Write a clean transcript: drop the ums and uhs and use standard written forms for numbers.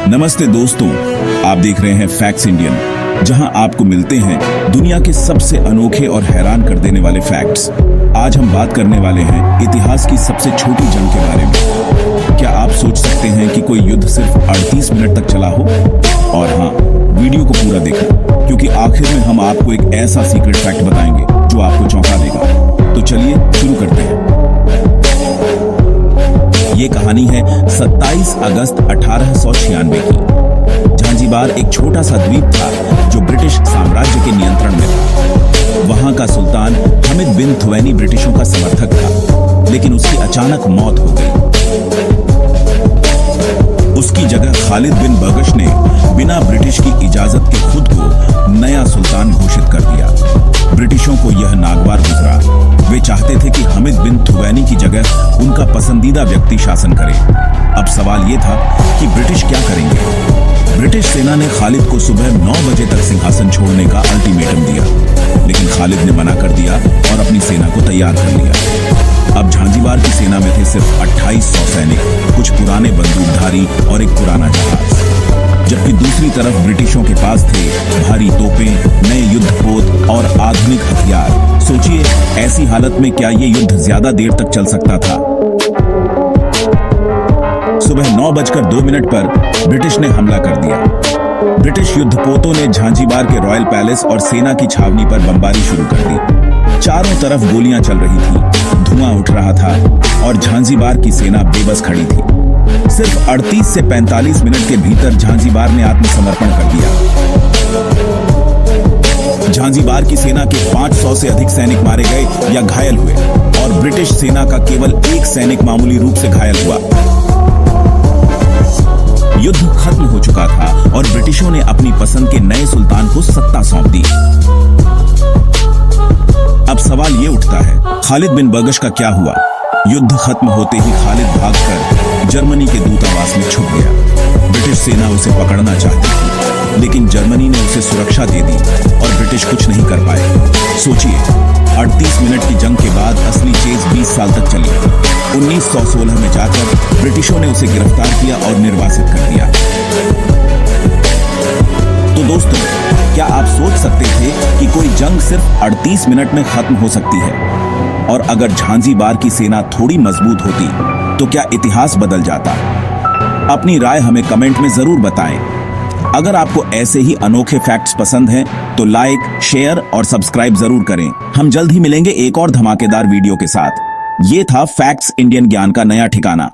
नमस्ते दोस्तों, आप देख रहे हैं फैक्ट्स इंडियन, जहां आपको मिलते हैं दुनिया के सबसे अनोखे और हैरान कर देने वाले फैक्ट्स। आज हम बात करने वाले हैं इतिहास की सबसे छोटी जंग के बारे में। क्या आप सोच सकते हैं कि कोई युद्ध सिर्फ 38 मिनट तक चला हो? और हाँ, वीडियो को पूरा देखो, क्योंकि आखिर में हम आपको एक ऐसा सीक्रेट फैक्ट बताएंगे जो आपको चौंका देगा। तो चलिए शुरू करते हैं। ये कहानी है 27 अगस्त 1896 की। झांझीबार एक छोटा सा द्वीप था जो ब्रिटिश साम्राज्य के नियंत्रण में था। वहां का सुल्तान हमिद बिन थुवैनी ब्रिटिशों का समर्थक था, लेकिन उसकी अचानक मौत हो गई। उसकी जगह खालिद बिन बर्गश ने बिना ब्रिटिश की इजाजत के खुद को नया सुल्तान घोषित कर दिया। ब्रिटिशों को यह नागवार गुजरा। वे चाहते थे कि हमिद बिन थुवैनी की जगह उनका पसंदीदा व्यक्ति शासन करे। अब सवाल यह था कि ब्रिटिश क्या करेंगे। ब्रिटिश सेना ने खालिद को सुबह 9 बजे तक सिंहासन छोड़ने का अल्टीमेटम दिया, लेकिन खालिद ने मना कर दिया और अपनी सेना को तैयार कर लिया। अब झांझीबार की सेना में थे सिर्फ 2800 सैनिक, कुछ पुराने बंदूकधारी और एक पुराना जहाज, जबकि दूसरी तरफ ब्रिटिशों के पास थे भारी तोपें, नए युद्धपोत और आधुनिक हथियार। सोचिए, ऐसी हालत में क्या ये युद्ध ज्यादा देर तक चल सकता था? सुबह 9:02 पर ब्रिटिश ने हमला कर दिया। ब्रिटिश युद्धपोतों ने झांझीबार के रॉयल पैलेस और सेना की छावनी पर बमबारी शुरू कर दी। चारों तरफ गोलियां चल रही थी, धुआं उठ रहा था और झांझीबार की सेना बेबस खड़ी थी। सिर्फ 38 से 45 मिनट के भीतर झांझीबार ने आत्मसमर्पण कर दिया। झांझीबार की सेना के 500 से अधिक सैनिक मारे गए या घायल हुए और ब्रिटिश सेना का केवल एक सैनिक मामूली रूप से घायल हुआ। युद्ध खत्म हो चुका था और ब्रिटिशों ने अपनी पसंद के नए सुल्तान को सत्ता सौंप दी। अब सवाल ये उठता है, खालिद बिन बर्गश का क्या हुआ? युद्ध खत्म होते ही खालिद भागकर जर्मनी के दूतावास में छुप गया। ब्रिटिश सेना उसे पकड़ना चाहती थी, लेकिन जर्मनी ने उसे सुरक्षा दे दी और ब्रिटिश कुछ नहीं कर पाए। सोचिए, 38 मिनट की जंग के बाद असली चेज 20 साल तक चली। 1916 में जाकर ब्रिटिशों ने उसे गिरफ्तार किया और निर्वासित कर दिया। तो दोस्तों, क्या आप सोच सकते थे कि कोई जंग सिर्फ 38 मिनट में खत्म हो सकती है? और अगर झांझीबार की सेना थोड़ी मजबूत होती तो क्या इतिहास बदल जाता? अपनी राय हमें कमेंट में जरूर बताएं। अगर आपको ऐसे ही अनोखे फैक्ट्स पसंद हैं तो लाइक, शेयर और सब्सक्राइब जरूर करें। हम जल्द ही मिलेंगे एक और धमाकेदार वीडियो के साथ। ये था फैक्ट्स इंडियन ज्ञान का नया ठिकाना।